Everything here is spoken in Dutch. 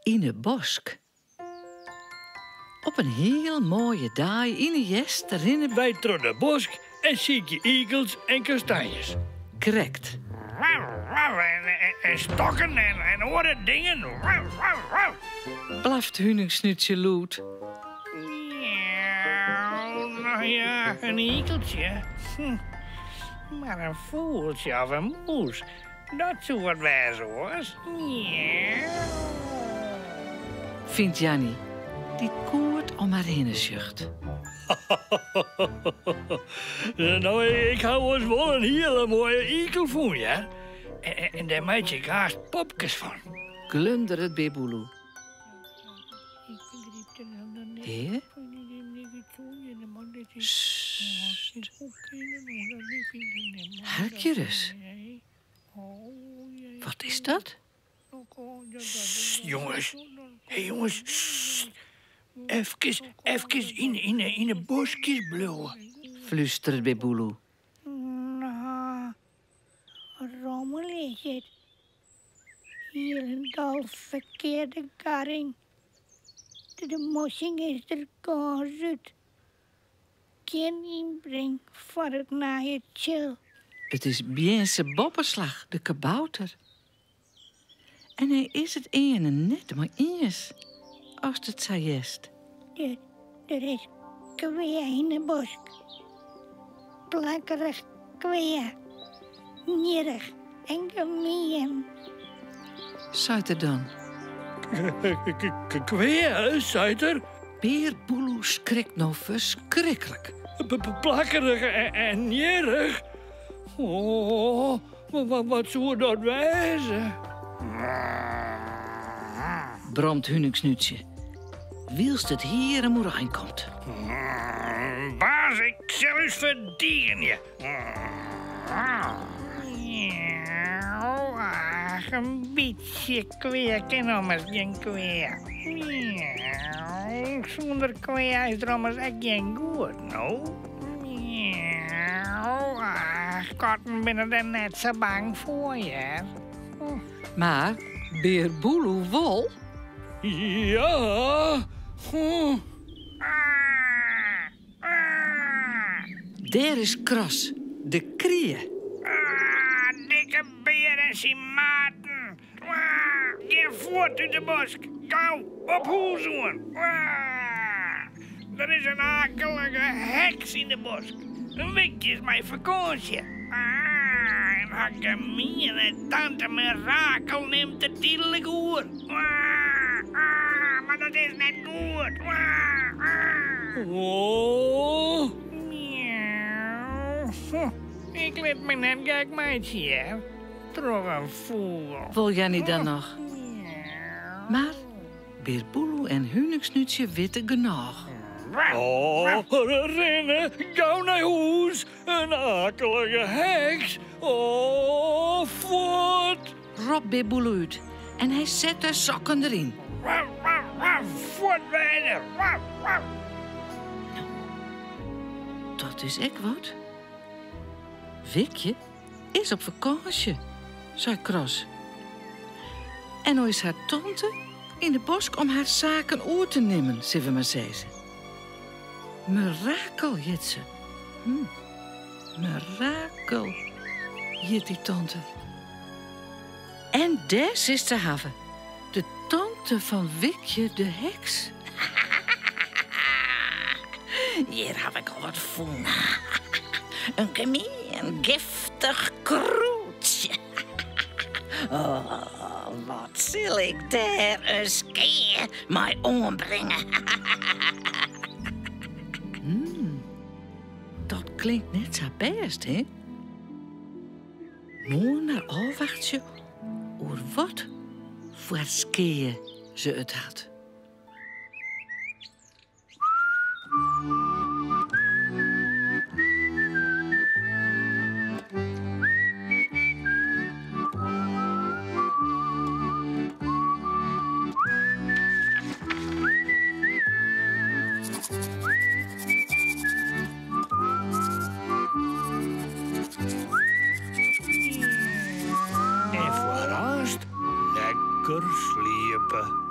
in het bosk. Op een heel mooie dag in de jest rennen Wij door de bosk en zie je eagles en kastanjes. correct. En stokken en andere dingen. Blaft Huningsnutje loet. Nou ja, een eageltje. Maar een voeltje of een moes, dat zou wat wijzen was. Vindt Jannie, die koert om haar hinnensjucht. Nou, ik hou eens wel een hele mooie eagle voor je. En daar maak je haast popjes van. Glundert het Beboeloe. Hé? Sst. Harkje dus. Wat is dat? Jongens, hé jongens, even in de bosjes bluwen. Fluistert Beboeloe. Nou, rommel is het. Helemaal verkeerde karring. De mossing is er uit. Geen inbreng voor het naaien chill. Het is Biense Bopperslag, de kabouter. En hij is het ene net maar eens, als het zijest. Er is kwee in het bosk. Plakkerig kwee. Nierig en gemeen. Zuid er dan. Kwee, zei er. Beer Boeloe schrikt nou verschrikkelijk. Plakkerig en nierig. Oh, wat zou dat wijzen? Bromt Huningsnutje. Wielst het hier een moerijn komt. Baas, ik zal eens verdienen je. Ach, een beetje kweek en om eens geen kweek. Zonder kweek is er om eens echt geen goed, nou. Ach, katten binnen er net zo bang voor je. Maar Beer Boeloe wol. Ja. Daar is Kras, de krieën. Dikke beer en zijn maten. Geen voort uit de bosk. Gauw, op hoezoen. Er is een akelige heks in de bosk. Een weekje is mijn vakantie. En Hakemie en tante Mirakel neemt het tijdelijk oer. Maar dat is net goed. Oh. Ik let me net gek meidje. Toch een voel. Wil jij niet dan nog? Maar Beer Boeloe en Huningsnutje weten genoeg. Oh, rennen, gauw naar huis. Een akelige heks. Oh, voort. Rob Beer Boeloe uit en hij zet de sokken erin. Voort bijna. Dat is ik wat. Wikje is op vakantie, zei Kras. En nu is haar tante in de bosk om haar zaken oor te nemen, zullen we maar zeggen. Mirakel, jet ze. Mirakel, jet die tante. En des is te hebben. De tante van Wikje de heks. Hier heb ik al wat voelen. Een gemeen, giftig kroetje. Oh, wat zal ik daar eens keer mij ombrengen? Dat klinkt net zo best, hè? Mooi naar afwachtje over wat voor skeer ze het had. En vooral lekker sliepen.